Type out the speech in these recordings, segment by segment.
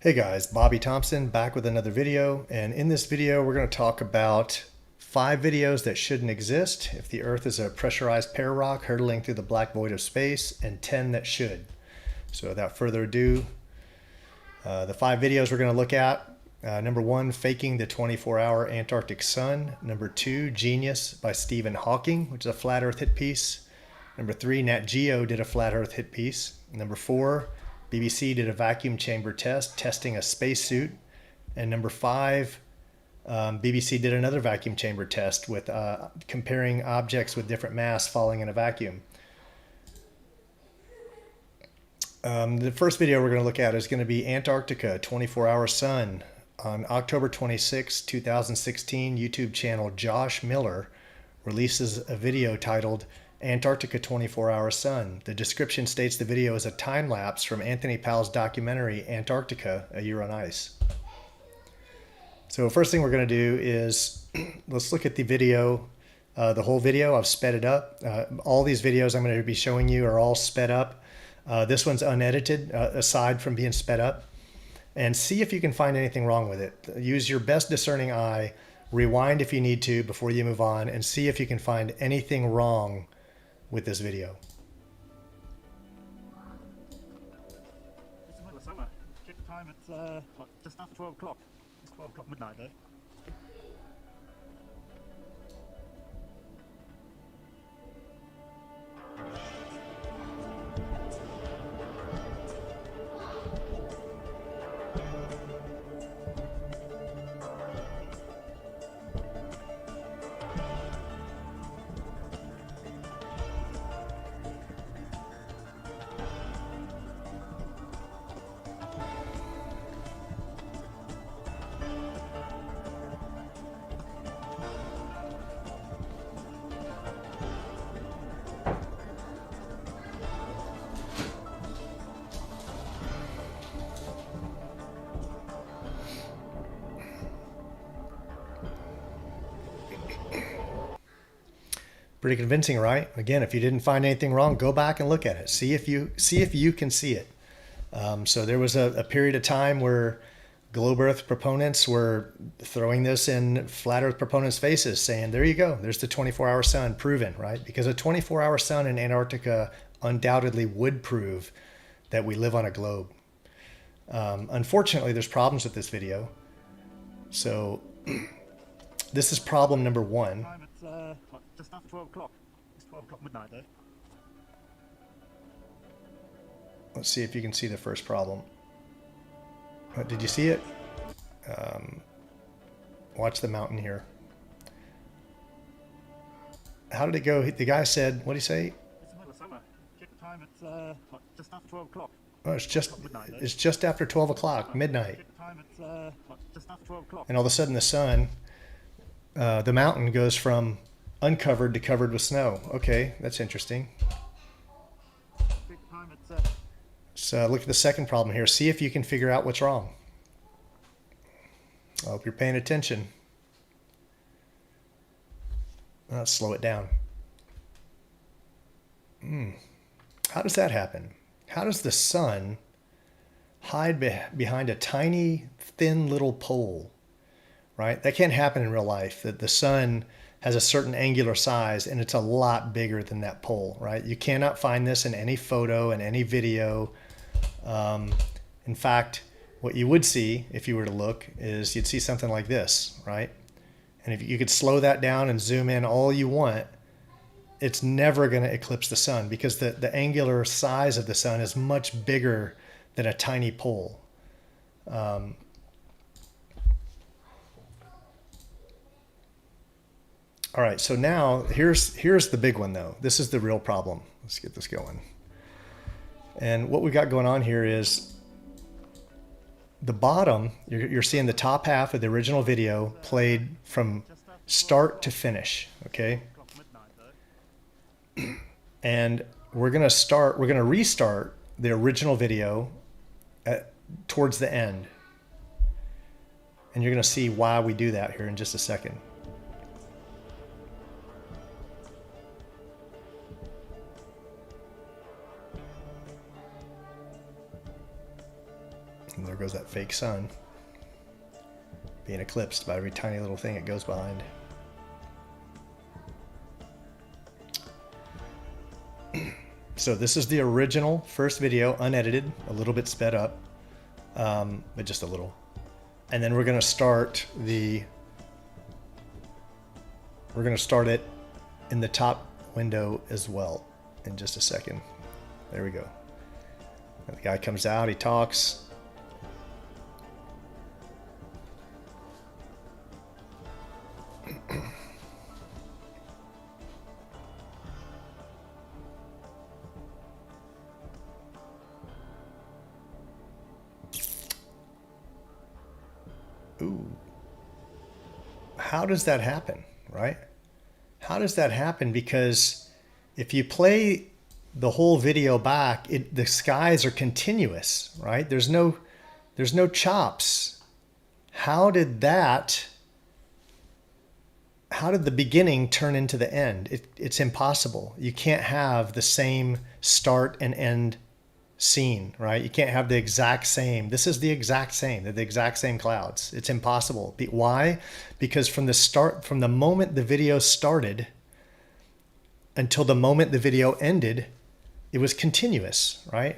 Hey guys, Bobby Thompson back with another video, and in this video we're going to talk about 5 videos that shouldn't exist if the Earth is a pressurized pear rock hurtling through the black void of space, and 10 that should. So without further ado, the 5 videos we're going to look at, number 1, Faking the 24-Hour Antarctic Sun. Number 2, Genius by Stephen Hawking, which is a flat Earth hit piece. Number 3, Nat Geo did a flat Earth hit piece. Number 4, BBC did a vacuum chamber test testing a spacesuit. And number 5, BBC did another vacuum chamber test with comparing objects with different mass falling in a vacuum. The first video we're going to look at is going to be Antarctica 24-Hour Sun. On October 26, 2016, YouTube channel Josh Miller releases a video titled Antarctica 24-Hour Sun. The description states the video is a time-lapse from Anthony Powell's documentary Antarctica, A Year on Ice. So first thing we're going to do is let's look at the video, the whole video. I've sped it up. All these videos I'm going to be showing you are all sped up. This one's unedited, aside from being sped up. And see if you can find anything wrong with it. Use your best discerning eye, rewind if you need to before you move on, and see if you can find anything wrong with this video. It's the middle of summer. Check the time, it's just after 12 o'clock. It's 12 o'clock midnight though. Pretty convincing, right? Again, if you didn't find anything wrong, go back and look at it. See if you can see it. So there was a period of time where globe Earth proponents were throwing this in flat Earth proponents' faces, saying, there you go, there's the 24-hour sun, proven, right? Because a 24-hour sun in Antarctica undoubtedly would prove that we live on a globe. Unfortunately, there's problems with this video. So this is problem number 1. Time, it's just after 12 o'clock. It's 12 o'clock midnight though. Let's see if you can see the first problem. Did you see it? Watch the mountain here. How did it go? The guy said, what did he say? It's the middle of summer. Check the time, it's just after 12 o'clock. Oh, it's just after 12 o'clock, midnight. Check the time, it's just after 12 o'clock. And all of a sudden the sun, the mountain goes from uncovered to covered with snow. Okay, that's interesting. Check the time, it's So look at the second problem here. See if you can figure out what's wrong. I hope you're paying attention. Let's slow it down. How does that happen? How does the sun hide behind a tiny, thin little pole? Right? That can't happen in real life. That the sun has a certain angular size and it's a lot bigger than that pole, right? You cannot find this in any photo, in any video. In fact, what you would see if you were to look is you'd see something like this, right? And if you could slow that down and zoom in all you want, it's never going to eclipse the sun because the angular size of the sun is much bigger than a tiny pole. All right, so now here's the big one though. This is the real problem. Let's get this going. And what we got going on here is the bottom, you're seeing the top half of the original video played from start to finish, okay? And we're gonna restart the original video towards the end. And you're gonna see why we do that here in just a second. there goes that fake sun being eclipsed by every tiny little thing it goes behind. So this is the original first video, unedited, a little bit sped up, but just a little. And then we're going to start it in the top window as well in just a second. There we go. And the guy comes out, he talks. Ooh. How does that happen, right? How does that happen? Because if you play the whole video back, the skies are continuous, right? There's no chops. How did the beginning turn into the end? It's impossible. You can't have the same start and end scene, right? You can't have the exact same. This is the exact same. They're the exact same clouds. It's impossible. Why? Because from the moment the video started until the moment the video ended, it was continuous, right?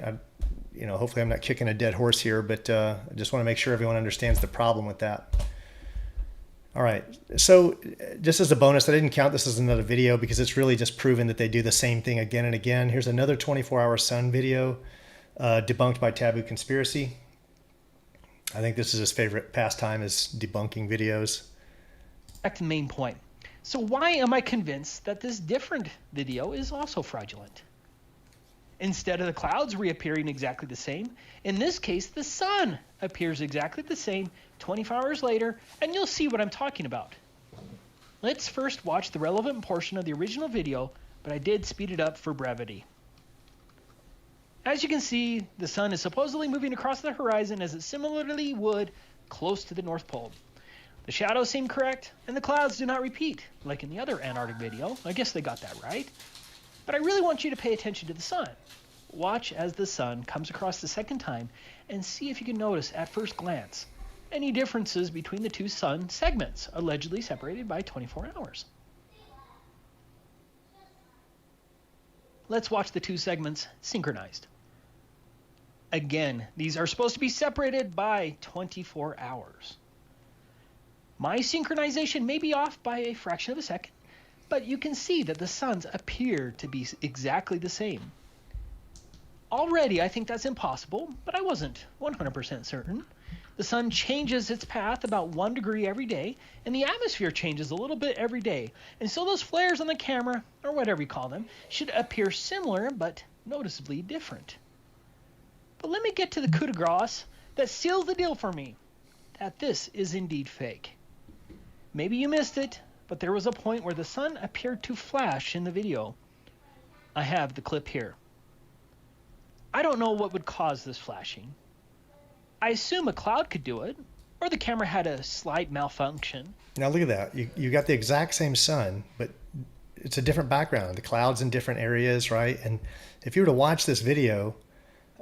Hopefully I'm not kicking a dead horse here, but I just want to make sure everyone understands the problem with that. All right, so just as a bonus, I didn't count this as another video because it's really just proven that they do the same thing again and again. Here's another 24-hour sun video debunked by Taboo Conspiracy. I think this is his favorite pastime, is debunking videos. Back to the main point. So why am I convinced that this different video is also fraudulent? Instead of the clouds reappearing exactly the same, in this case, the sun appears exactly the same 24 hours later, and you'll see what I'm talking about. Let's first watch the relevant portion of the original video, but I did speed it up for brevity. As you can see, the sun is supposedly moving across the horizon as it similarly would close to the North Pole. The shadows seem correct, and the clouds do not repeat, like in the other Antarctic video. I guess they got that right. But I really want you to pay attention to the sun. Watch as the sun comes across the second time and see if you can notice at first glance any differences between the two sun segments, allegedly separated by 24 hours. Let's watch the two segments synchronized. Again, these are supposed to be separated by 24 hours. My synchronization may be off by a fraction of a second, but you can see that the suns appear to be exactly the same. Already, I think that's impossible, but I wasn't 100% certain. The sun changes its path about 1 degree every day, and the atmosphere changes a little bit every day. And so those flares on the camera, or whatever you call them, should appear similar, but noticeably different. But let me get to the coup de grace that seals the deal for me, that this is indeed fake. Maybe you missed it, but there was a point where the sun appeared to flash in the video. I have the clip here. I don't know what would cause this flashing. I assume a cloud could do it, or the camera had a slight malfunction. Now look at that. You got the exact same sun, but it's a different background. The clouds in different areas, right? And if you were to watch this video,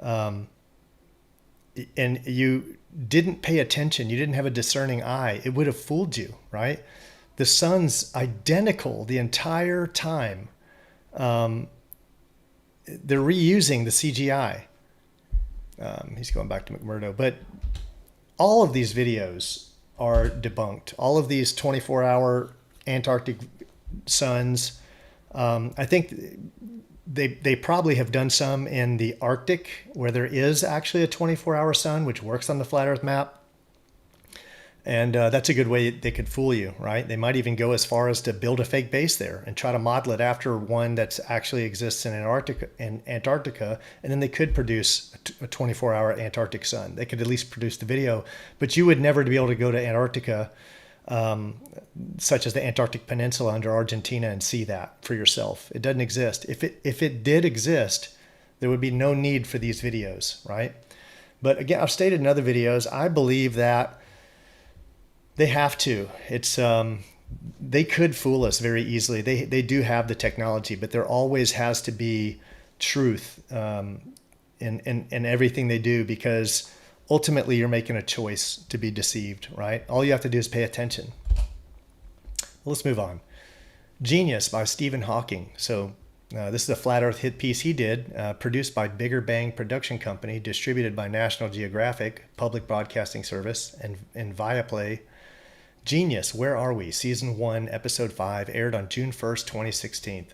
and you didn't pay attention, you didn't have a discerning eye, it would have fooled you, right? The sun's identical the entire time. They're reusing the CGI. He's going back to McMurdo. But all of these videos are debunked. All of these 24-hour Antarctic suns. I think they probably have done some in the Arctic where there is actually a 24-hour sun, which works on the flat Earth map. And that's a good way they could fool you, right? They might even go as far as to build a fake base there and try to model it after one that actually exists in Antarctica, and then they could produce a 24-hour Antarctic sun. They could at least produce the video, but you would never be able to go to Antarctica, such as the Antarctic Peninsula under Argentina, and see that for yourself. It doesn't exist. If it did exist, there would be no need for these videos, right? But again, I've stated in other videos, I believe that they have to. It's they could fool us very easily. They do have the technology, but there always has to be truth in everything they do, because ultimately you're making a choice to be deceived, right? All you have to do is pay attention. Let's move on. Genius by Stephen Hawking. So this is a flat earth hit piece he did, produced by Bigger Bang Production Company, distributed by National Geographic, Public Broadcasting Service, and Viaplay. Genius, Where Are We? Season 1, Episode 5, aired on June 1st, 2016.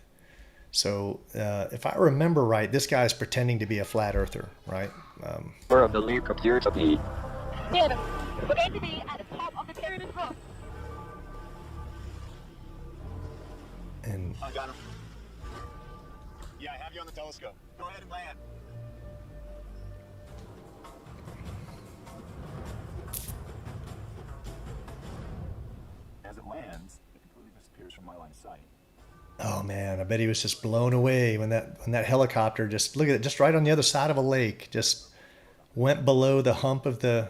So if I remember right, this guy is pretending to be a flat earther, right? Where of the leaf appear to be. Yeah, we're going to be at the top of the pyramid roof. And I got him. Yeah, I have you on the telescope. Go ahead and land. As it lands, it completely disappears from my line of sight. oh man, I bet he was just blown away when that helicopter just, look at it, just right on the other side of a lake, just went below the hump of the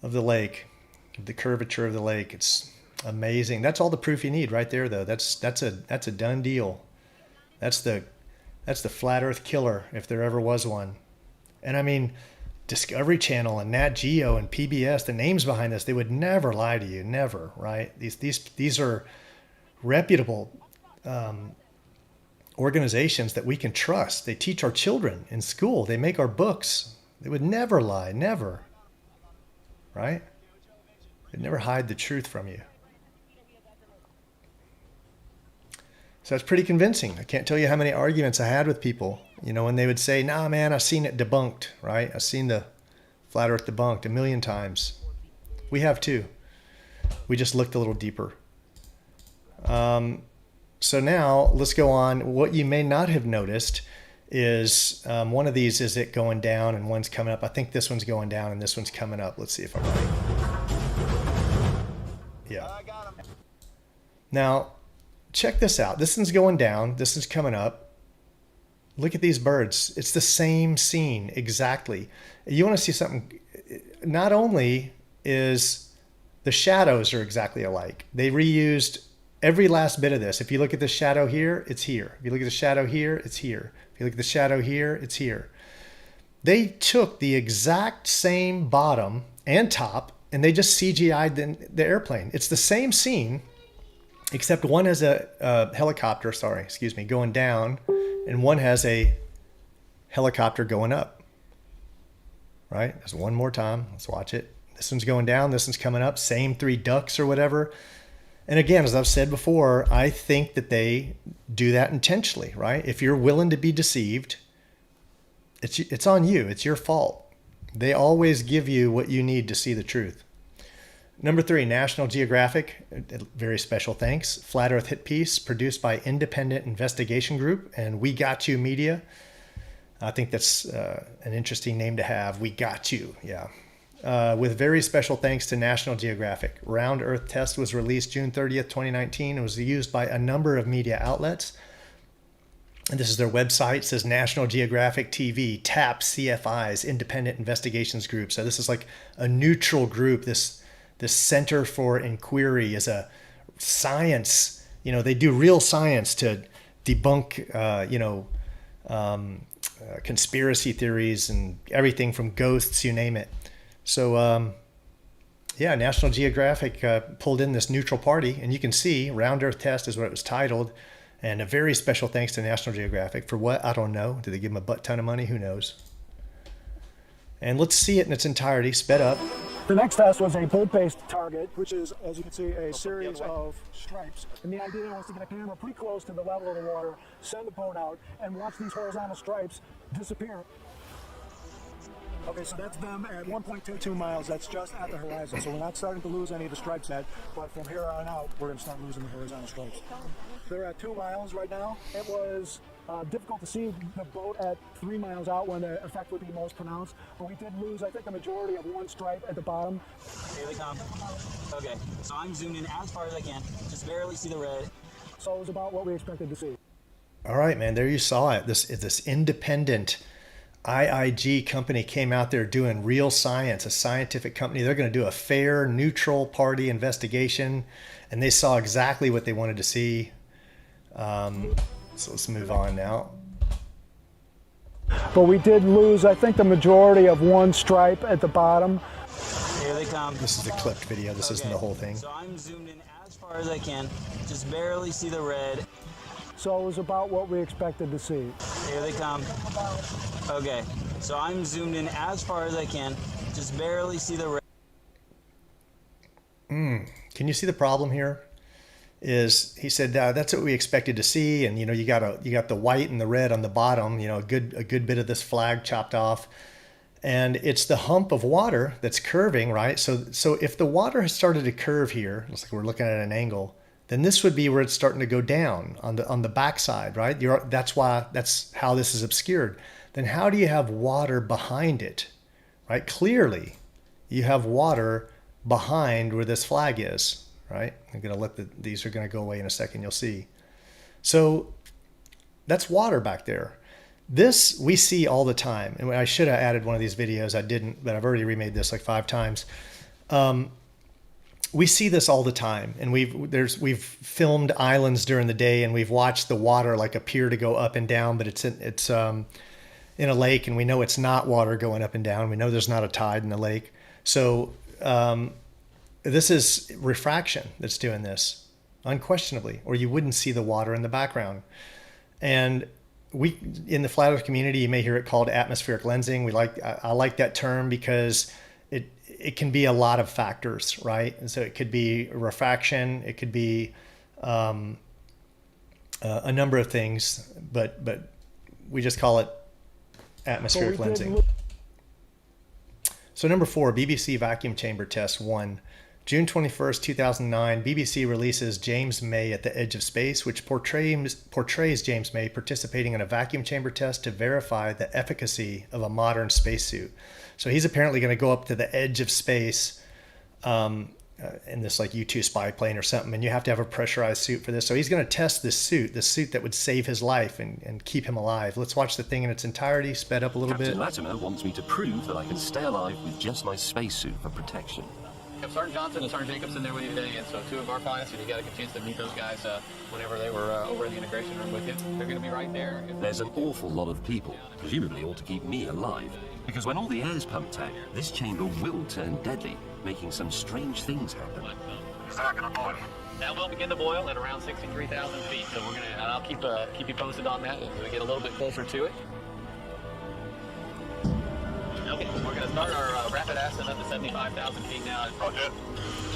lake, the curvature of the lake. It's amazing. That's all the proof you need right there, though. That's a done deal. That's the flat Earth killer if there ever was one. And I mean, Discovery Channel and Nat Geo and PBS, the names behind this, they would never lie to you, never, right? These are reputable organizations that we can trust. They teach our children in school. They make our books. They would never lie, never, right? They'd never hide the truth from you. So that's pretty convincing. I can't tell you how many arguments I had with people, when they would say, nah, man, I've seen it debunked, right? I've seen the flat earth debunked 1,000,000 times. We have too. We just looked a little deeper. So now let's go on. What you may not have noticed is one of these is it going down and one's coming up. I think this one's going down and this one's coming up. Let's see if I'm right. Yeah. I got him. Now, check this out. This one's going down. This one's coming up. Look at these birds. It's the same scene exactly. You want to see something? Not only is the shadows are exactly alike. They reused every last bit of this. If you look at the shadow here, it's here. If you look at the shadow here, it's here. If you look at the shadow here, it's here. They took the exact same bottom and top and they just CGI'd the airplane. It's the same scene, except one has a helicopter, going down, and one has a helicopter going up. Right? There's one more time. Let's watch it. This one's going down. This one's coming up. Same 3 ducks or whatever. And again, as I've said before, I think that they do that intentionally, right? If you're willing to be deceived, it's on you. It's your fault. They always give you what you need to see the truth. Number 3, National Geographic, very special thanks. Flat Earth hit piece produced by Independent Investigation Group and We Got You Media. I think that's an interesting name to have. We Got You, yeah. With very special thanks to National Geographic. Round Earth Test was released June 30th, 2019. It was used by a number of media outlets. And this is their website. It says National Geographic TV, TAP, CFIs, Independent Investigations Group. So this is like a neutral group. This Center for Inquiry is a science. They do real science to debunk, conspiracy theories and everything from ghosts, you name it. So, National Geographic pulled in this neutral party, and you can see Round Earth Test is what it was titled. And a very special thanks to National Geographic. For what? I don't know. Did they give them a butt ton of money? Who knows? And let's see it in its entirety, sped up. The next test was a pole-based target, which is, as you can see, a series of stripes. And the idea was to get a camera pretty close to the level of the water, send the boat out, and watch these horizontal stripes disappear. Okay, so that's them at 1.22 miles. That's just at the horizon. So we're not starting to lose any of the stripes yet, but from here on out, we're going to start losing the horizontal stripes. They're at 2 miles right now. It was difficult to see the boat at 3 miles out when the effect would be most pronounced, but we did lose, I think, the majority of one stripe at the bottom. Here they come. Okay, so I'm zoomed in as far as I can. Just barely see the red. So it was about what we expected to see. All right, man, there you saw it. This independent IIG company came out there doing real science, a scientific company. They're going to do a fair, neutral party investigation, and they saw exactly what they wanted to see. So let's move on now. but we did lose, I think, the majority of one stripe at the bottom. Here they come. This is a clipped video. This isn't the whole thing. So I'm zoomed in as far as I can. Just barely see the red. So it was about what we expected to see. Here they come. Okay, so I'm zoomed in as far as I can. Just barely see the red. Can you see the problem here? Is he said that's what we expected to see, and you got the white and the red on the bottom. A good bit of this flag chopped off, and it's the hump of water that's curving, right? So if the water has started to curve here, looks like we're looking at an angle, then this would be where it's starting to go down on the backside, right? That's how this is obscured. Then how do you have water behind it, right? Clearly, you have water behind where this flag is. Right? I'm going to these are going to go away in a second. You'll see. So that's water back there. This we see all the time. And I should have added one of these videos. I didn't, but I've already remade this like 5 times. We see this all the time. And we've filmed islands during the day, and we've watched the water like appear to go up and down, but it's in a lake, and we know it's not water going up and down. We know there's not a tide in the lake. So, this is refraction that's doing this, unquestionably, or you wouldn't see the water in the background. And in the flat earth community, you may hear it called atmospheric lensing. I like that term because it can be a lot of factors, right? And so it could be refraction, it could be a number of things, but we just call it atmospheric lensing. So number 4, BBC vacuum chamber test 1. June 21st, 2009, BBC releases James May at the Edge of Space, which portrays James May participating in a vacuum chamber test to verify the efficacy of a modern spacesuit. So he's apparently going to go up to the edge of space in this like U-2 spy plane or something, and you have to have a pressurized suit for this. So he's going to test this suit that would save his life and keep him alive. Let's watch the thing in its entirety, sped up a little bit. Captain Latimer wants me to prove that I can stay alive with just my spacesuit for protection. Sergeant Johnson and Sergeant Jacobs in there with you today, and so 2 of our pilots, and you got a good chance to meet those guys whenever they were over in the integration room with you. They're going to be right there. There's an awful lot of people, presumably all to keep me alive, because when all the air's pumped out, this chamber will turn deadly, making some strange things happen. Is that going to boil? That will begin to boil at around 63,000 feet, so we're going to, and I'll keep you posted on that as we get a little bit closer to it. Okay, we're going to start our rapid ascent up to 75,000 feet now. Okay.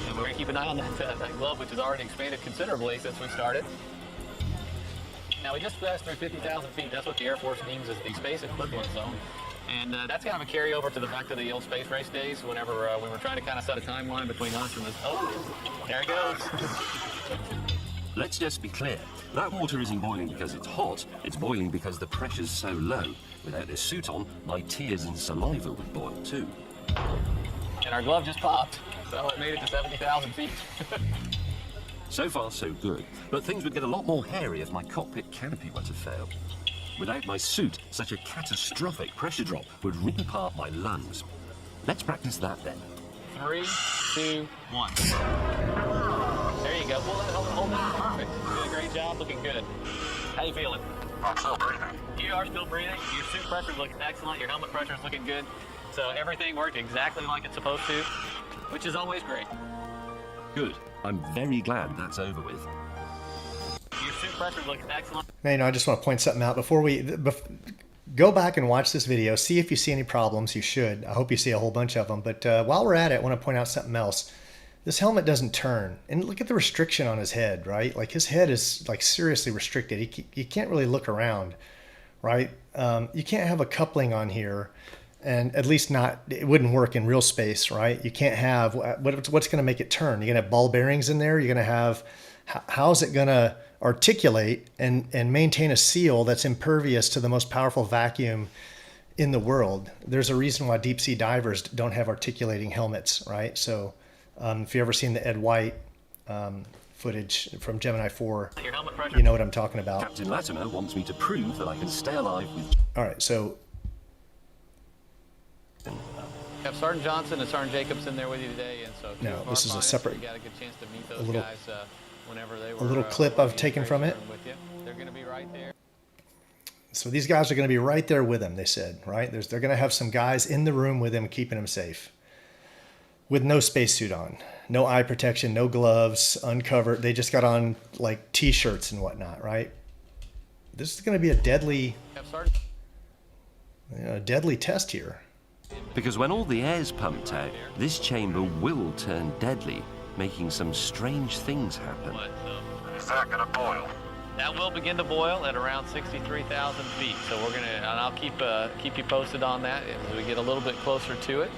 And we're going to keep an eye on that glove, which has already expanded considerably since we started. Now, we just passed through 50,000 feet. That's what the Air Force deems as the space equivalent zone. And that's kind of a carryover to the back to the old space race days whenever we were trying to kind of set a timeline between us and this. Oh, there it goes. Let's just be clear. That water isn't boiling because it's hot. It's boiling because the pressure's so low. Without this suit on, my tears and saliva would boil too. And our glove just popped, so it made it to 70,000 feet. So far, so good. But things would get a lot more hairy if my cockpit canopy were to fail. Without my suit, such a catastrophic pressure drop would rip apart my lungs. Let's practice that then. 3, 2, 1. There you go. Pull that hold it. Perfect. You did a great job. Looking good. How you feeling? I'm still breathing. You are still breathing. Your suit pressure looks excellent. Your helmet pressure is looking good. So everything worked exactly like it's supposed to, which is always great. Good. I'm very glad that's over with. Your suit pressure looks excellent. Now, I just want to point something out before go back and watch this video. See if you see any problems. You should. I hope you see a whole bunch of them. But while we're at it, I want to point out something else. This helmet doesn't turn. And look at the restriction on his head, right? Like his head is like seriously restricted. He can't really look around, right? You can't have a coupling on here, and at least not, it wouldn't work in real space, right? You can't have, what's going to make it turn? You're going to have ball bearings in there. You're going to have, how's it going to articulate and maintain a seal that's impervious to the most powerful vacuum in the world? There's a reason why deep sea divers don't have articulating helmets, right? So if you've ever seen the Ed White footage from Gemini 4, you know what I'm talking about. Captain Latimer wants me to prove that I can stay alive with... All right, so... Have Sergeant Johnson and Sergeant Jacobs in there with you today, and so no, this is a separate, got a good chance to meet those guys whenever they were, a little clip I've taken from it. They're going to be right there. So these guys are going to be right there with him, they said, right? They're going to have some guys in the room with him, keeping him safe, with no spacesuit on, no eye protection, no gloves, uncovered. They just got on like T-shirts and whatnot, right? This is going to be a deadly test here. Because when all the air's pumped out, this chamber will turn deadly, making some strange things happen. Is that gonna boil? That will begin to boil at around 63,000 feet. So we're gonna, and I'll keep you posted on that as we get a little bit closer to it.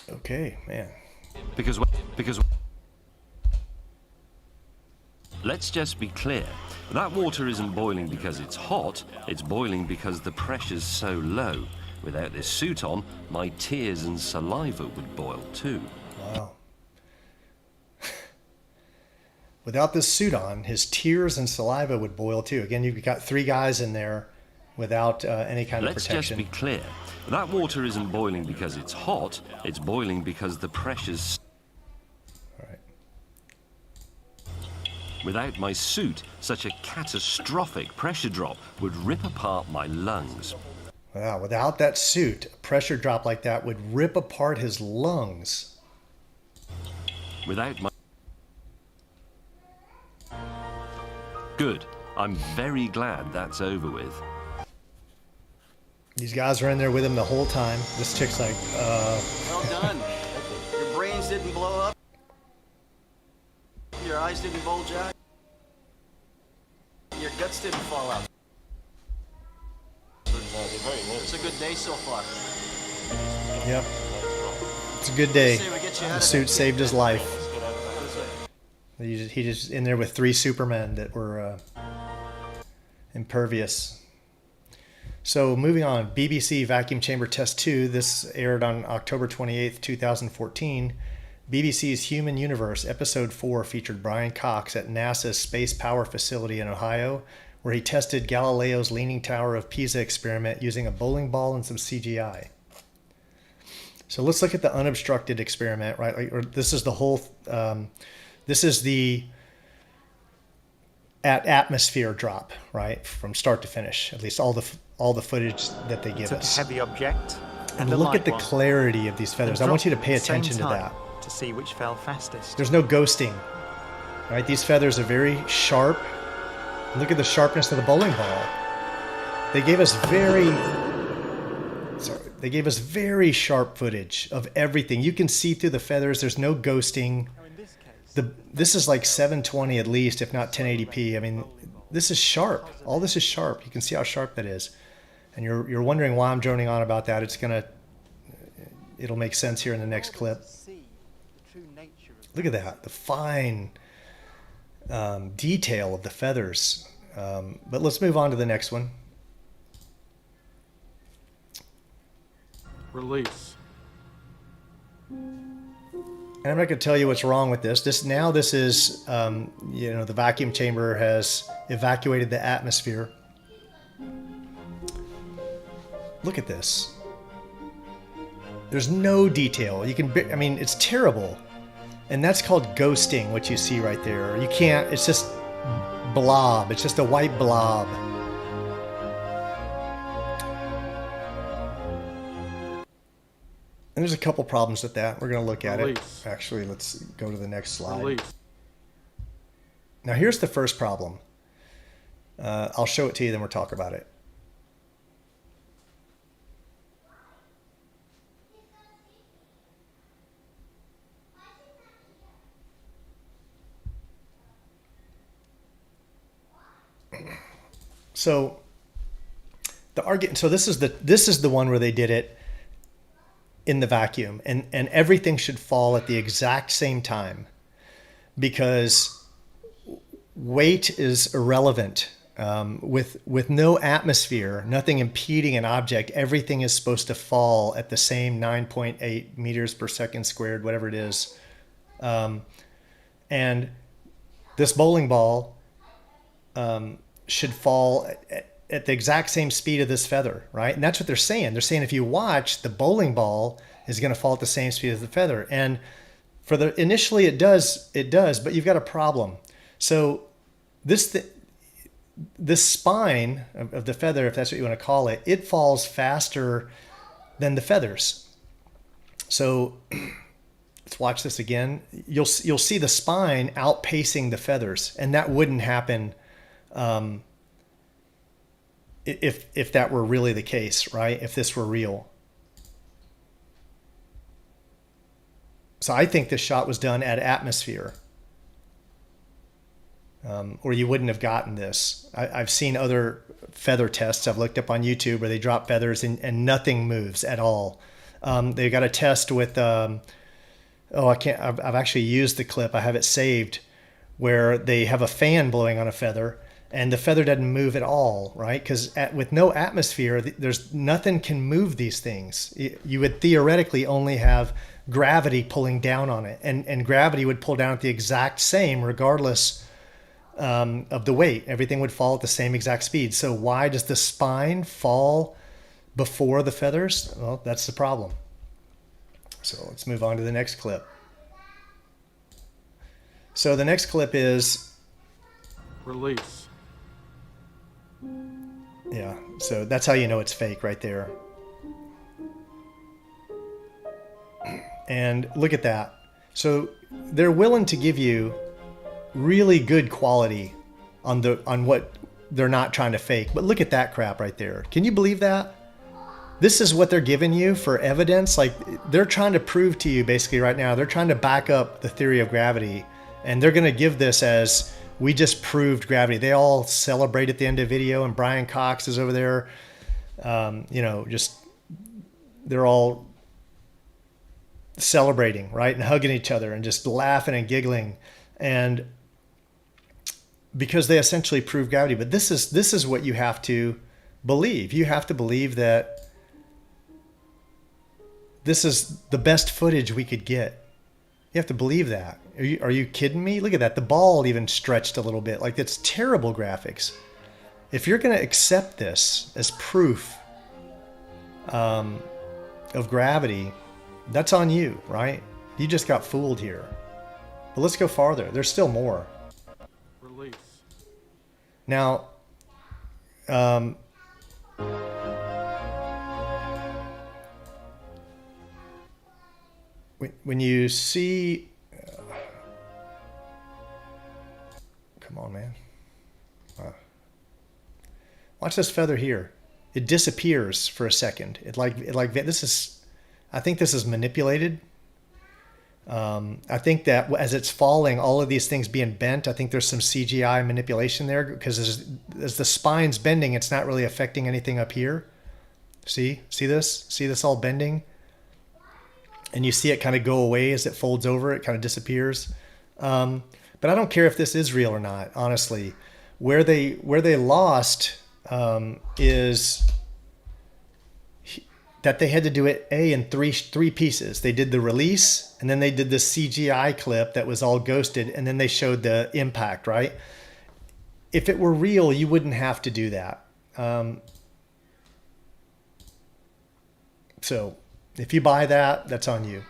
Okay, man. Because let's just be clear. That water isn't boiling because it's hot, it's boiling because the pressure's so low. Without this suit on, my tears and saliva would boil too. Wow. Without this suit on, his tears and saliva would boil too. Again, you've got 3 guys in there without any kind of protection. Let's just be clear. That water isn't boiling because it's hot, it's boiling because the pressure's... All right. Without my suit, such a catastrophic pressure drop would rip apart my lungs. Wow, without that suit, a pressure drop like that would rip apart his lungs. Without my... Good. I'm very glad that's over with. These guys are in there with him the whole time. This chick's like, Well done. Your brains didn't blow up. Your eyes didn't bulge out. Your guts didn't fall out. It's a good day so far. Yep. It's a good day. The suit saved his life. He just in there with 3 Supermen that were impervious. So moving on, BBC Vacuum Chamber Test 2. This aired on October 28th, 2014. BBC's Human Universe, Episode 4, featured Brian Cox at NASA's Space Power Facility in Ohio, where he tested Galileo's Leaning Tower of Pisa experiment using a bowling ball and some CGI. So let's look at the unobstructed experiment, right? Or this is the whole... this is the atmosphere drop, right, from start to finish. At least all the footage that they give us. It's a heavy object. And look at the clarity of these feathers. I want you to pay attention to that. To see which fell fastest. There's no ghosting, right? These feathers are very sharp. Look at the sharpness of the bowling ball. They gave us very sharp footage of everything. You can see through the feathers. There's no ghosting. This is like 720 at least, if not 1080p. I mean, this is sharp. All this is sharp. You can see how sharp that is. And you're wondering why I'm droning on about that. It'll make sense here in the next clip. Look at that, the fine detail of the feathers. But let's move on to the next one. Release. And I'm not going to tell you what's wrong with this. This is, the vacuum chamber has evacuated the atmosphere. Look at this. There's no detail. It's terrible. And that's called ghosting, what you see right there. You can't, it's just blob. It's just a white blob. And there's a couple problems with that. We're going to look at it. Actually, let's go to the next slide. Now, here's the first problem. I'll show it to you, then we'll talk about it. So the argument. So this is the one where they did it in the vacuum, and everything should fall at the exact same time, because weight is irrelevant. With no atmosphere, nothing impeding an object, everything is supposed to fall at the same 9.8 meters per second squared, whatever it is. And this bowling ball should fall at the exact same speed of this feather, right? And that's what they're saying. They're saying if you watch, the bowling ball is going to fall at the same speed as the feather. And initially it does, but you've got a problem. So this spine of the feather, if that's what you want to call it, it falls faster than the feathers. So let's watch this again. You'll see the spine outpacing the feathers, and that wouldn't happen if that were really the case, right? If this were real. So I think this shot was done at atmosphere. Or you wouldn't have gotten this. I've seen other feather tests I've looked up on YouTube where they drop feathers and nothing moves at all. They got a test with, I've actually used the clip. I have it saved where they have a fan blowing on a feather and the feather doesn't move at all, right? Because with no atmosphere, there's nothing can move these things. You would theoretically only have gravity pulling down on it, and gravity would pull down at the exact same regardless of the weight. Everything would fall at the same exact speed. So why does the spine fall before the feathers? Well, that's the problem. So let's move on to the next clip. So the next clip is Release. Yeah, so that's how you know it's fake right there. And look at that. So they're willing to give you really good quality on what they're not trying to fake. But look at that crap right there. Can you believe that? This is what they're giving you for evidence. Like, they're trying to prove to you basically right now, they're trying to back up the theory of gravity, and they're going to give this as, we just proved gravity. They all celebrate at the end of the video, and Brian Cox is over there. They're all celebrating, right? And hugging each other and just laughing and giggling. And because they essentially prove gravity. But this is what you have to believe. You have to believe that this is the best footage we could get. You have to believe that. Are you kidding me? Look at that. The ball even stretched a little bit. Like, it's terrible graphics. If you're going to accept this as proof of gravity, that's on you, right? You just got fooled here. But let's go farther. There's still more. Release. Now, when you see, come on, man. Watch this feather here. It disappears for a second. I think this is manipulated. I think that as it's falling, all of these things being bent, I think there's some CGI manipulation there, because as the spine's bending, it's not really affecting anything up here. See this? See this all bending? And you see it kind of go away as it folds over, it kind of disappears. But I don't care if this is real or not, honestly. Where they lost is that they had to do it in three pieces. They did the release, and then they did the CGI clip that was all ghosted, and then they showed the impact, right? If it were real, you wouldn't have to do that. So if you buy that, that's on you.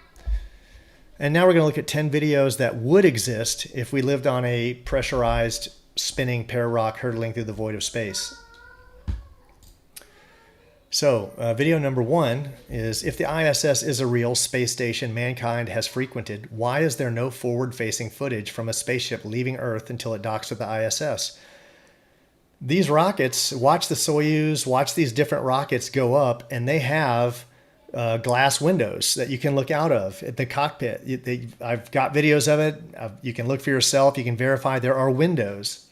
And now we're going to look at 10 videos that would exist if we lived on a pressurized spinning Pear rock hurtling through the void of space. So video number 1 is, if the ISS is a real space station mankind has frequented, why is there no forward-facing footage from a spaceship leaving Earth until it docks with the ISS? These rockets, watch the Soyuz, watch these different rockets go up, and they have glass windows that you can look out of at the cockpit. I've got videos of it. You can look for yourself. You can verify there are windows.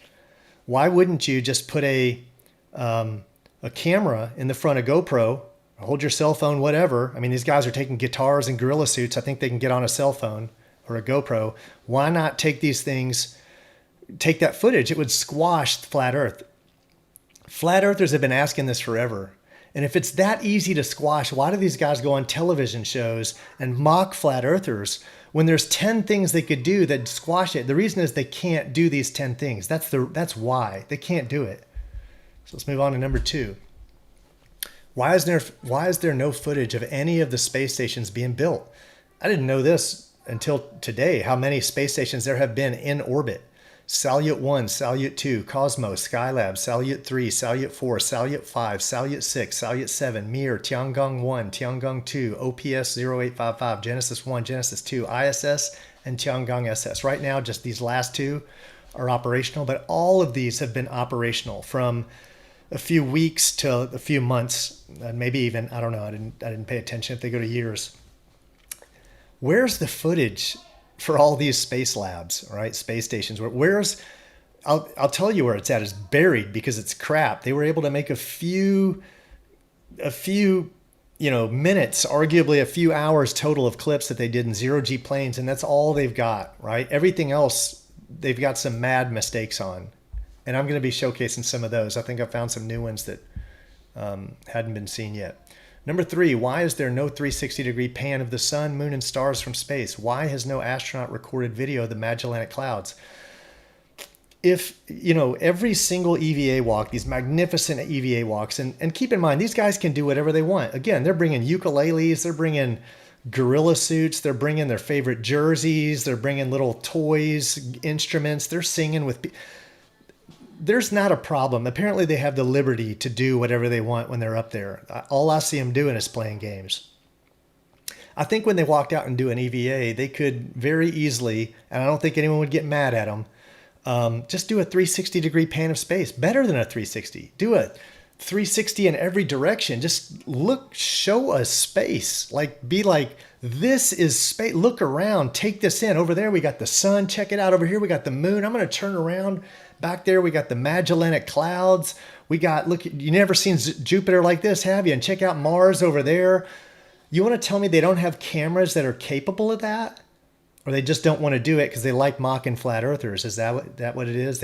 Why wouldn't you just put a camera in the front of GoPro, hold your cell phone, whatever. I mean, these guys are taking guitars and gorilla suits. I think they can get on a cell phone or a GoPro. Why not take these things, take that footage? It would squash flat Earth. Flat Earthers have been asking this forever. And if it's that easy to squash, why do these guys go on television shows and mock flat Earthers when there's 10 things they could do that squash it? The reason is they can't do these 10 things. That's why. They can't do it. So let's move on to number 2. Why is there no footage of any of the space stations being built? I didn't know this until today, how many space stations there have been in orbit. Salyut 1, Salyut 2, Cosmos, Skylab, Salyut 3, Salyut 4, Salyut 5, Salyut 6, Salyut 7, Mir, Tiangong 1, Tiangong 2, OPS 0855, Genesis 1, Genesis 2, ISS, and Tiangong SS. Right now, just these last two are operational, but all of these have been operational from a few weeks to a few months, and maybe even, I don't know, I didn't pay attention if they go to years. Where's the footage for all these space labs, right? Space stations. I'll tell you where it's at. It's buried because it's crap. They were able to make a few, minutes, arguably a few hours total of clips that they did in zero-G planes, and that's all they've got, right? Everything else, they've got some mad mistakes on. And I'm going to be showcasing some of those. I think I found some new ones that hadn't been seen yet. Number 3, why is there no 360-degree pan of the sun, moon, and stars from space? Why has no astronaut recorded video of the Magellanic Clouds? If, every single EVA walk, these magnificent EVA walks, and keep in mind, these guys can do whatever they want. Again, they're bringing ukuleles, they're bringing gorilla suits, they're bringing their favorite jerseys, they're bringing little toys, instruments, they're singing with people. There's not a problem. Apparently they have the liberty to do whatever they want when they're up there. All I see them doing is playing games. I think when they walked out and do an EVA, they could very easily, and I don't think anyone would get mad at them, just do a 360-degree pan of space. Better than a 360. Do a 360 in every direction. Just look, show us space. Be like, this is space. Look around, take this in. Over there we got the sun. Check it out. Over here we got the moon. I'm going to turn around. Back there, we got the Magellanic Clouds. We got, look, you never seen Jupiter like this, have you? And check out Mars over there. You want to tell me they don't have cameras that are capable of that? Or they just don't want to do it because they like mocking flat earthers? Is that what it is?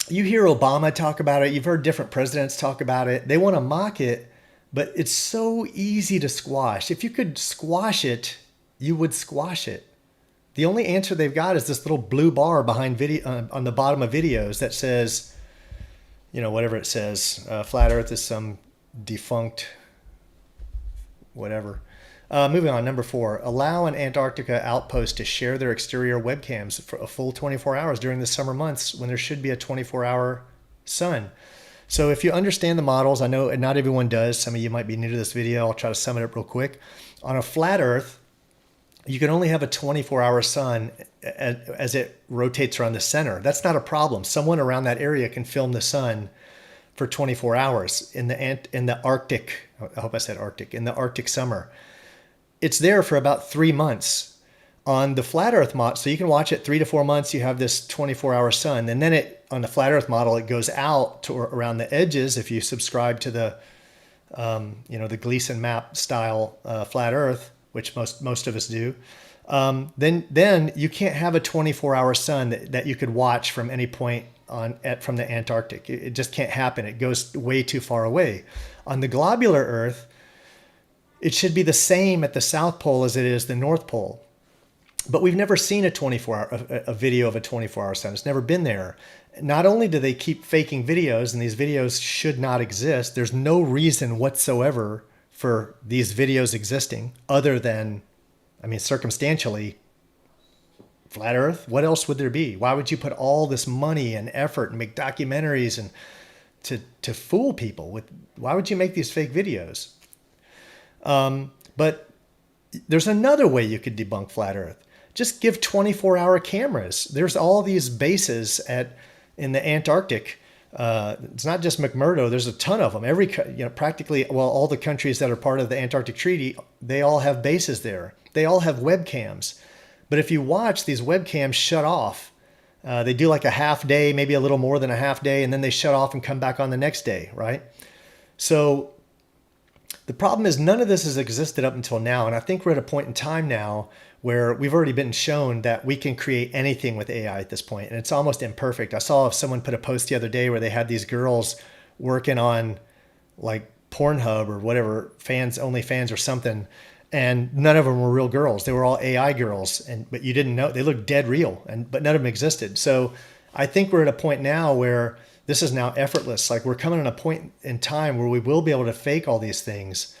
You hear Obama talk about it. You've heard different presidents talk about it. They want to mock it, but it's so easy to squash. If you could squash it, you would squash it. The only answer they've got is this little blue bar behind video on the bottom of videos that says, whatever it says, flat Earth is some defunct, whatever. Moving on, number 4, allow an Antarctica outpost to share their exterior webcams for a full 24 hours during the summer months when there should be a 24-hour sun. So if you understand the models, I know not everyone does. Some of you might be new to this video. I'll try to sum it up real quick. On a flat Earth, you can only have a 24-hour sun as it rotates around the center. That's not a problem. Someone around that area can film the sun for 24 hours in the Arctic. I hope I said Arctic. In the Arctic summer. It's there for about 3 months. On the flat Earth model, so you can watch it 3 to 4 months, you have this 24-hour sun. And then on the flat Earth model, it goes out to around the edges. If you subscribe to the Gleason map style flat Earth, which most of us do, then you can't have a 24-hour sun that you could watch from any point from the Antarctic. It just can't happen. It goes way too far away. On the globular Earth, it should be the same at the South Pole as it is the North Pole. But we've never seen a video of a 24-hour sun. It's never been there. Not only do they keep faking videos, and these videos should not exist, there's no reason whatsoever for these videos existing other than, circumstantially, flat Earth. What else would there be? Why would you put all this money and effort and make documentaries and to fool people with? Why would you make these fake videos? But there's another way you could debunk flat Earth. Just give 24-hour cameras. There's all these bases in the Antarctic. It's not just McMurdo. There's a ton of them. Practically, all the countries that are part of the Antarctic Treaty, they all have bases there. They all have webcams. But if you watch, these webcams shut off. They do like a half day, maybe a little more than a half day, and then they shut off and come back on the next day, right? So the problem is none of this has existed up until now. And I think we're at a point in time now where we've already been shown that we can create anything with AI at this point, and it's almost imperfect. I saw someone put a post the other day where they had these girls working on like Pornhub or whatever, OnlyFans or something, and none of them were real girls. They were all AI girls, but you didn't know. They looked dead real, but none of them existed. So I think we're at a point now where this is now effortless. Like we're coming at a point in time where we will be able to fake all these things.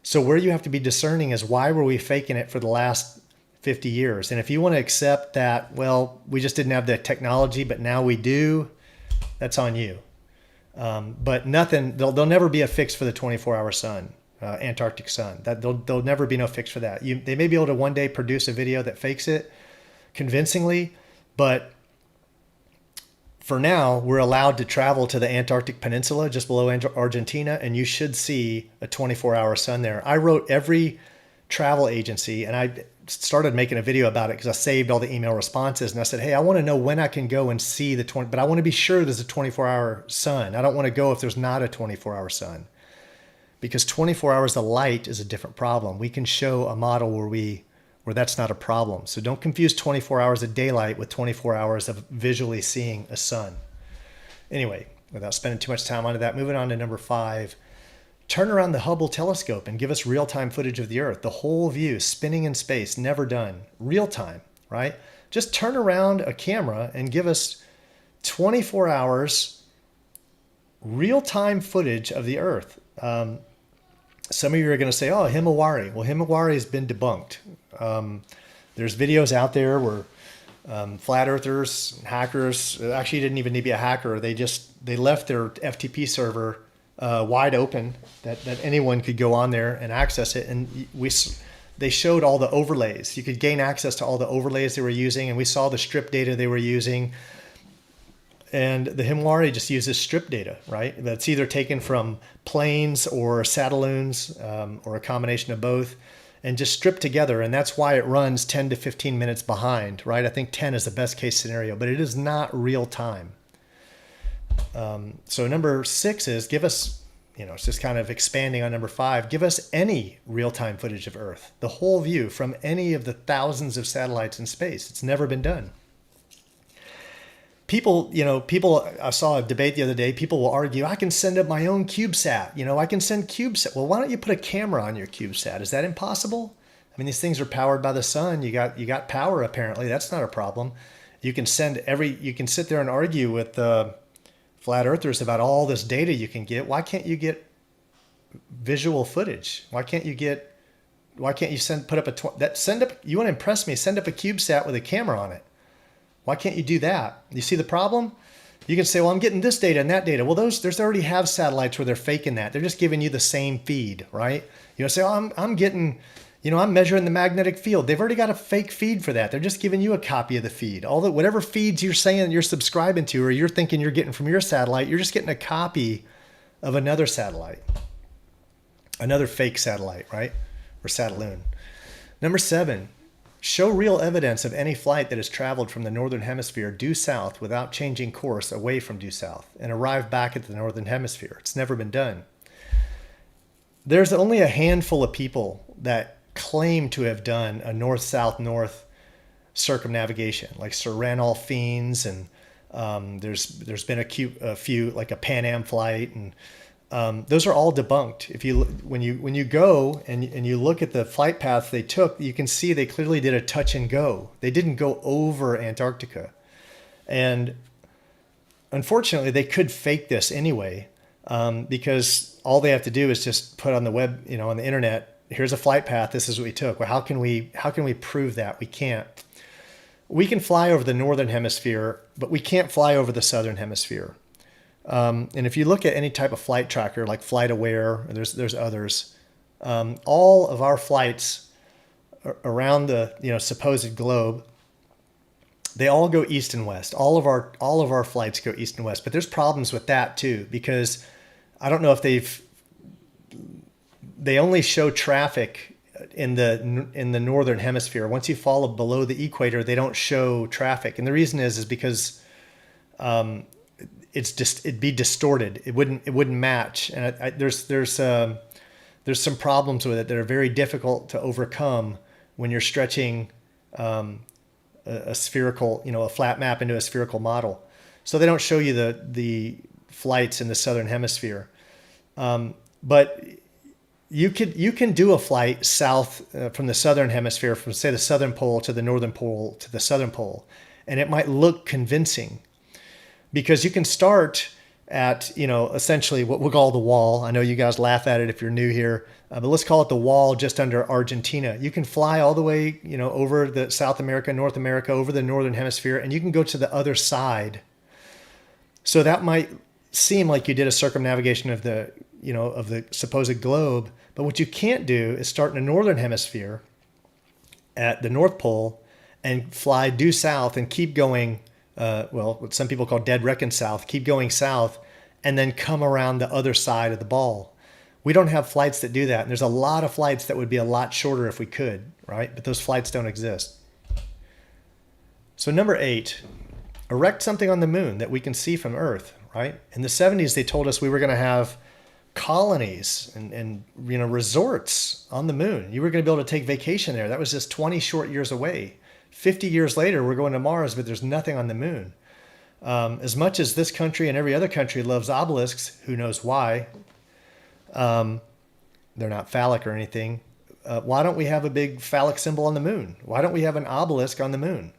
So where you have to be discerning is why were we faking it for the last 50 years. And if you want to accept that, well, we just didn't have the technology, but now we do, that's on you. But nothing, there'll never be a fix for the 24-hour sun, Antarctic sun. There'll never be no fix for that. They may be able to one day produce a video that fakes it convincingly, but for now, we're allowed to travel to the Antarctic Peninsula just below Argentina, and you should see a 24-hour sun there. I wrote every travel agency, and I started making a video about it because I saved all the email responses, and I said, hey, I want to know when I can go and see the but I want to be sure there's a 24-hour sun. I don't want to go if there's not a 24-hour sun, because 24 hours of light is a different problem. We can show a model where that's not a problem. So don't confuse 24 hours of daylight with 24 hours of visually seeing a sun. Anyway, without spending too much time on that, moving on to number 5, turn around the Hubble telescope and give us real-time footage of the Earth, the whole view, spinning in space, never done, real time, right? Just turn around a camera and give us 24 hours real-time footage of the Earth. Some of you are going to say, oh, Himawari. Well, Himawari has been debunked. There's videos out there where flat earthers, hackers, actually you didn't even need to be a hacker. They left their FTP server wide open that anyone could go on there and access it. And they showed all the overlays. You could gain access to all the overlays they were using, and we saw the strip data they were using. And the Himawari just uses strip data, right? That's either taken from planes or satelloons or a combination of both, and just stripped together. And that's why it runs 10 to 15 minutes behind, right? I think 10 is the best case scenario, but it is not real time. So number 6 is give us, it's just kind of expanding on number 5, give us any real-time footage of Earth, the whole view from any of the thousands of satellites in space. It's never been done. People, I saw a debate the other day, people will argue, I can send up my own CubeSat, I can send CubeSat. Well, why don't you put a camera on your CubeSat? Is that impossible? I mean, these things are powered by the sun. You got power, apparently. That's not a problem. You can sit there and argue with flat earthers about all this data you can get. Why can't you get visual footage? Why can't you you want to impress me, send up a CubeSat with a camera on it. Why can't you do that? You see the problem? You can say, well, I'm getting this data and that data. Well, there's already have satellites where they're faking that. They're just giving you the same feed, right? Say, oh, I'm getting, I'm measuring the magnetic field. They've already got a fake feed for that. They're just giving you a copy of the feed. Whatever feeds you're saying you're subscribing to, or you're thinking you're getting from your satellite, you're just getting a copy of another satellite, another fake satellite, right? Or satelloon. Number 7. Show real evidence of any flight that has traveled from the northern hemisphere due south without changing course away from due south and arrive back at the northern hemisphere. It's never been done. There's only a handful of people that claim to have done a north-south-north circumnavigation, like Sir Ranulph Fiennes, and there's been a few, like a Pan Am flight, and those are all debunked. When you go and you look at the flight paths they took, you can see they clearly did a touch and go. They didn't go over Antarctica, and unfortunately, they could fake this anyway, because all they have to do is just put on the web, on the internet, here's a flight path. This is what we took. Well, how can we prove that? We can't. We can fly over the northern hemisphere, but we can't fly over the southern hemisphere. And if you look at any type of flight tracker like FlightAware, there's others, all of our flights around the supposed globe, they all go east and west. All of our flights go east and west, but there's problems with that too, because I don't know if they only show traffic in the northern hemisphere. Once you fall below the equator, they don't show traffic, and the reason is because it'd be distorted. It wouldn't match, and there's some problems with it that are very difficult to overcome when you're stretching a spherical, a flat map into a spherical model. So they don't show you the flights in the southern hemisphere, but you can do a flight south from the southern hemisphere, from say the southern pole to the northern pole to the southern pole, and it might look convincing, because you can start at, essentially what we'll call the wall. I know you guys laugh at it if you're new here, but let's call it the wall just under Argentina. You can fly all the way, over the South America, North America, over the Northern Hemisphere, and you can go to the other side. So that might seem like you did a circumnavigation of the, of the supposed globe. But what you can't do is start in the Northern Hemisphere at the North Pole and fly due south and keep going, what some people call dead reckoning south, keep going south, and then come around the other side of the ball. We don't have flights that do that. And there's a lot of flights that would be a lot shorter if we could, right? But those flights don't exist. So number 8, erect something on the moon that we can see from Earth, right? In the 70s, they told us we were going to have colonies and resorts on the moon. You were going to be able to take vacation there. That was just 20 short years away. 50 years later, we're going to Mars, but there's nothing on the moon. As much as this country and every other country loves obelisks, who knows why? They're not phallic or anything. Why don't we have a big phallic symbol on the moon? Why don't we have an obelisk on the moon?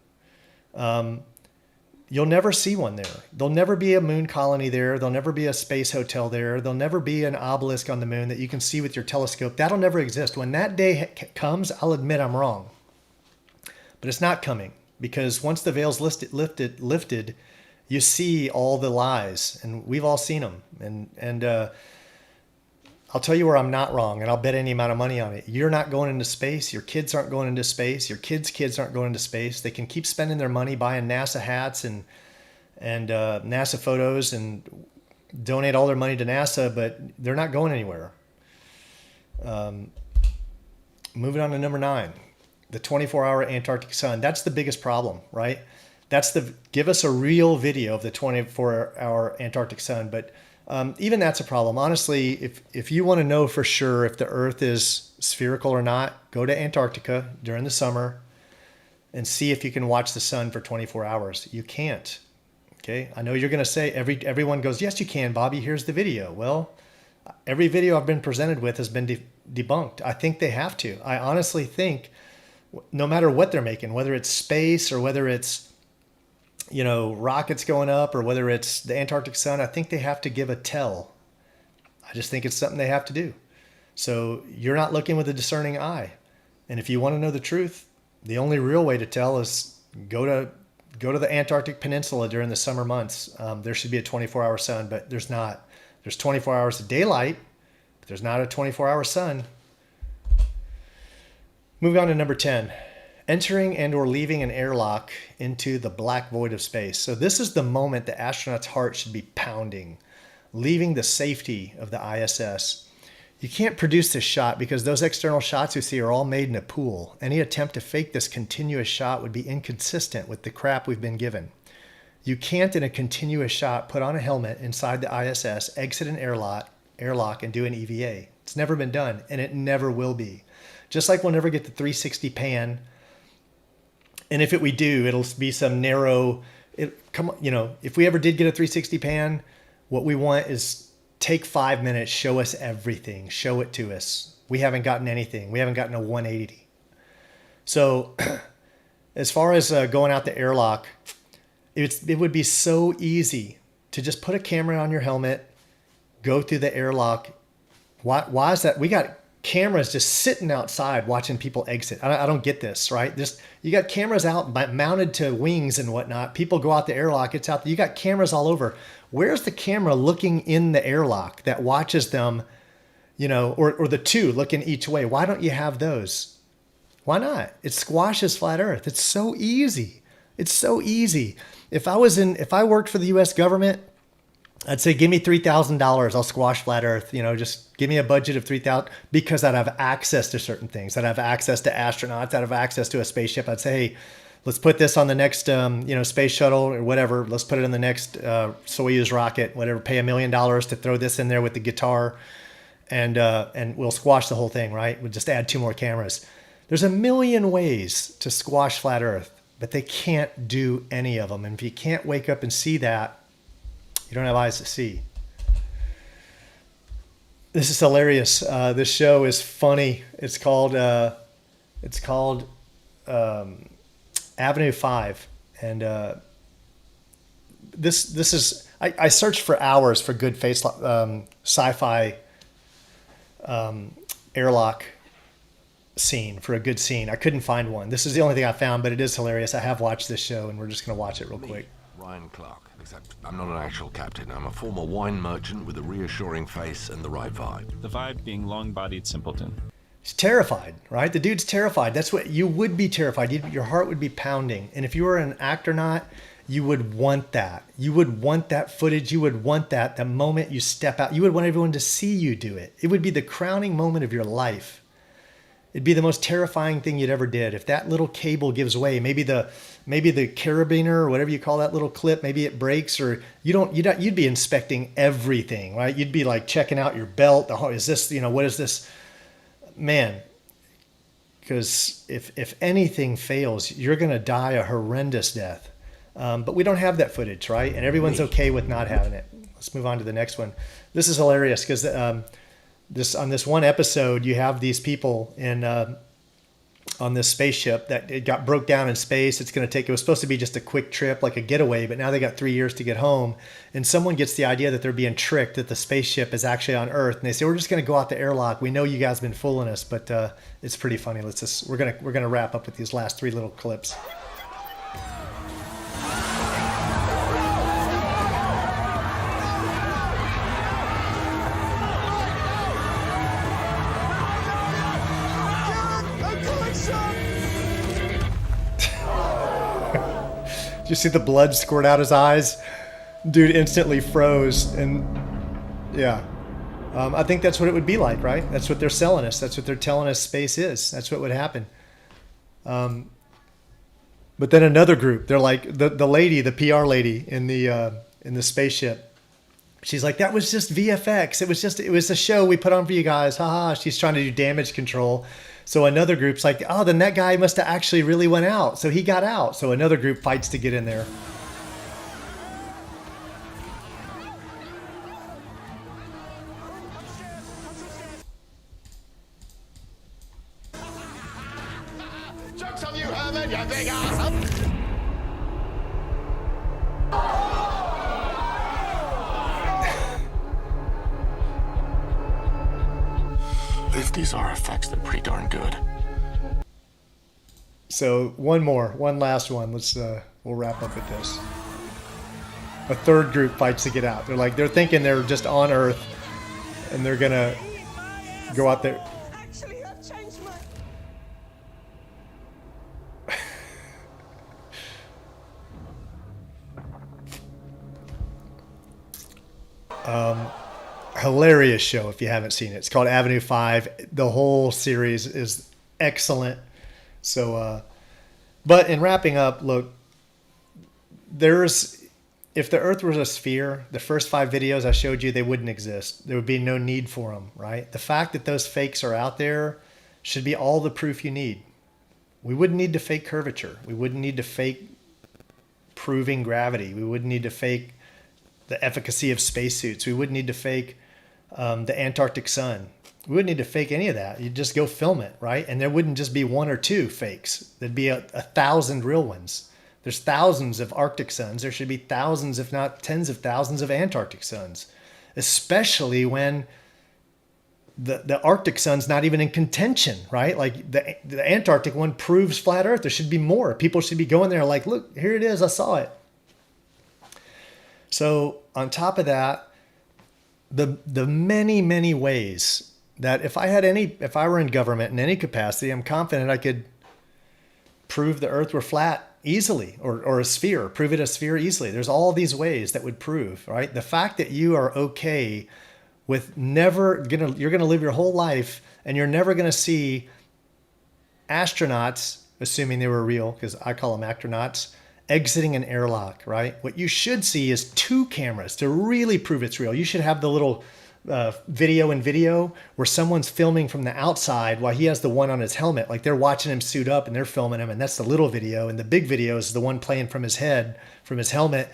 You'll never see one there. There'll never be a moon colony there. There'll never be a space hotel there. There'll never be an obelisk on the moon that you can see with your telescope. That'll never exist. When that day comes, I'll admit I'm wrong. But it's not coming, because once the veil's lifted, you see all the lies, and we've all seen them. And I'll tell you where I'm not wrong, and I'll bet any amount of money on it. You're not going into space. Your kids aren't going into space. Your kids aren't going into space. They can keep spending their money buying NASA hats and NASA photos and donate all their money to NASA, but they're not going anywhere. Moving on to number 9, the 24-hour Antarctic sun. That's the biggest problem, right? Give us a real video of the 24-hour Antarctic sun, but even that's a problem. Honestly, if you want to know for sure if the Earth is spherical or not, go to Antarctica during the summer and see if you can watch the sun for 24 hours. You can't. Okay. I know you're going to say everyone goes, yes, you can, Bobby. Here's the video. Well, every video I've been presented with has been debunked. I think they have to. I honestly think no matter what they're making, whether it's space or whether it's rockets going up or whether it's the Antarctic sun, I think they have to give a tell. I just think it's something they have to do. So you're not looking with a discerning eye. And if you want to know the truth, the only real way to tell is go to the Antarctic Peninsula during the summer months. There should be a 24-hour sun, but there's not. There's 24 hours of daylight, but there's not a 24-hour sun. Moving on to number 10. Entering and or leaving an airlock into the black void of space. So this is the moment the astronaut's heart should be pounding, leaving the safety of the ISS. You can't produce this shot because those external shots you see are all made in a pool. Any attempt to fake this continuous shot would be inconsistent with the crap we've been given. You can't, in a continuous shot, put on a helmet inside the ISS, exit an airlock, and do an EVA. It's never been done, and it never will be. Just like we'll never get the 360 pan. And if we do, it'll be some narrow, if we ever did get a 360 pan, what we want is take 5 minutes, show us everything, show it to us. We haven't gotten anything. We haven't gotten a 180. So as far as going out the airlock, it would be so easy to just put a camera on your helmet, go through the airlock. Why is that? We got cameras just sitting outside watching people exit. I don't get this, right? You got cameras out mounted to wings and whatnot. People go out the airlock. It's out there. You got cameras all over. Where's the camera looking in the airlock that watches them, or the two looking each way? Why don't you have those? Why not? It squashes flat Earth. It's so easy. It's so easy. If I worked for the U.S. government, I'd say, give me $3,000. I'll squash flat Earth. Just give me a budget of $3,000 because I'd have access to certain things. I'd have access to astronauts. I'd have access to a spaceship. I'd say, hey, let's put this on the next, space shuttle or whatever. Let's put it in the next Soyuz rocket, whatever. Pay $1 million to throw this in there with the guitar, and we'll squash the whole thing, right? We'll just add 2 more cameras. There's a million ways to squash flat Earth, but they can't do any of them. And if you can't wake up and see that, you don't have eyes to see. This is hilarious. This show is funny. It's called Avenue 5, and this is. I searched for hours for good sci-fi airlock scene, for a good scene. I couldn't find one. This is the only thing I found, but it is hilarious. I have watched this show, and we're just going to watch it real quick. Ryan Clark, except I'm not an actual captain. I'm a former wine merchant with a reassuring face and the right vibe. The vibe being long-bodied simpleton. He's terrified, right? The dude's terrified. That's what you would be terrified. Your heart would be pounding. And if you were an actor, you would want that. You would want that footage. You would want that the moment you step out. You would want everyone to see you do it. It would be the crowning moment of your life. It'd be the most terrifying thing you'd ever did. If that little cable gives way, maybe the carabiner or whatever you call that little clip, maybe it breaks, or you'd be inspecting everything, right? You'd be like checking out your belt. Is this, what is this? Man, because if anything fails, you're going to die a horrendous death. But we don't have that footage, right? And everyone's okay with not having it. Let's move on to the next one. This is hilarious because on this one episode, you have these people on this spaceship that it broke down in space. It was supposed to be just a quick trip, like a getaway, but now they got 3 years to get home. And someone gets the idea that they're being tricked, that the spaceship is actually on Earth. And they say, we're just going to go out the airlock. We know you guys have been fooling us, but it's pretty funny. We're going to wrap up with these last 3 little clips. Did you see the blood squirt out his eyes? Dude instantly froze. And yeah, I think that's what it would be like, right? That's what they're selling us. That's what they're telling us space is. That's what would happen. But then another group, they're like the lady, the PR lady in the spaceship. She's like, that was just VFX. It was a show we put on for you guys. Haha. She's trying to do damage control. So another group's like, oh, then that guy must have actually really went out. So he got out. So another group fights to get in there. Joke's on you, Herman, you big ass! If these are effects, they're pretty darn good. So one last one. We'll wrap up with this. A third group fights to get out. They're thinking they're just on Earth, and they're gonna go out there. Actually, I've changed my. Hilarious show if you haven't seen it. It's called Avenue 5. The whole series is excellent. So, but in wrapping up, look, if the Earth was a sphere, the first 5 videos I showed you, they wouldn't exist. There would be no need for them, right? The fact that those fakes are out there should be all the proof you need. We wouldn't need to fake curvature. We wouldn't need to fake proving gravity. We wouldn't need to fake the efficacy of spacesuits. We wouldn't need to fake the Antarctic sun. We wouldn't need to fake any of that. You'd just go film it, right? And there wouldn't just be 1 or 2 fakes. There'd be 1,000 real ones. There's thousands of Arctic suns. There should be thousands, if not tens of thousands of Antarctic suns, especially when the Arctic sun's not even in contention, right? Like the Antarctic one proves flat Earth. There should be more. People should be going there like, look, here it is. I saw it. So on top of that, the many, many ways that if I were in government in any capacity, I'm confident I could prove the Earth were flat easily, or a sphere, prove it a sphere easily. There's all these ways that would prove, right? The fact that you are okay with you're gonna live your whole life and you're never gonna see astronauts, assuming they were real, because I call them actronauts, exiting an airlock, right? What you should see is 2 cameras to really prove it's real. You should have the little video where someone's filming from the outside while he has the one on his helmet. Like they're watching him suit up and they're filming him, and that's the little video. And the big video is the one playing from his head, from his helmet.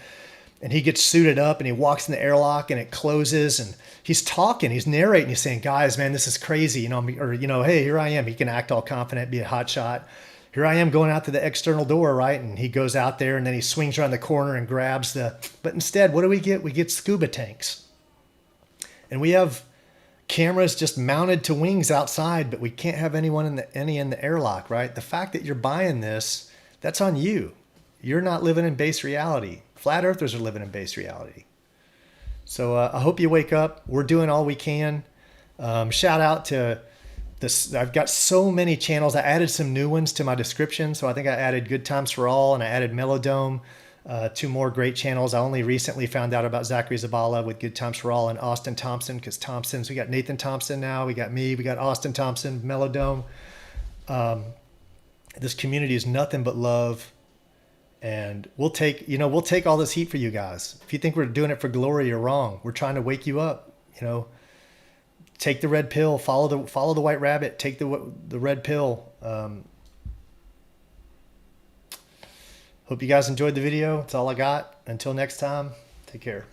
And he gets suited up and he walks in the airlock and it closes and he's talking, he's narrating, he's saying, guys, man, this is crazy. Or, hey, here I am. He can act all confident, be a hot shot. here I am going out to the external door, right? And he goes out there and then he swings around the corner and grabs but instead, what do we get? We get scuba tanks. And we have cameras just mounted to wings outside, but we can't have any in the airlock, right? The fact that you're buying this, that's on you. You're not living in base reality. Flat earthers are living in base reality. So I hope you wake up. We're doing all we can. Shout out to this. I've got so many channels. I added some new ones to my description. So I think I added Good Times for All and I added Melodome, 2 more great channels. I only recently found out about Zachary Zabala with Good Times for All and Austin Thompson, because we got Nathan Thompson now. We got me. We got Austin Thompson, Melodome. This community is nothing but love. And we'll take all this heat for you guys. If you think we're doing it for glory, you're wrong. We're trying to wake you up. Take the red pill, follow the white rabbit, take the red pill. Hope you guys enjoyed the video. That's all I got. Until next time, take care.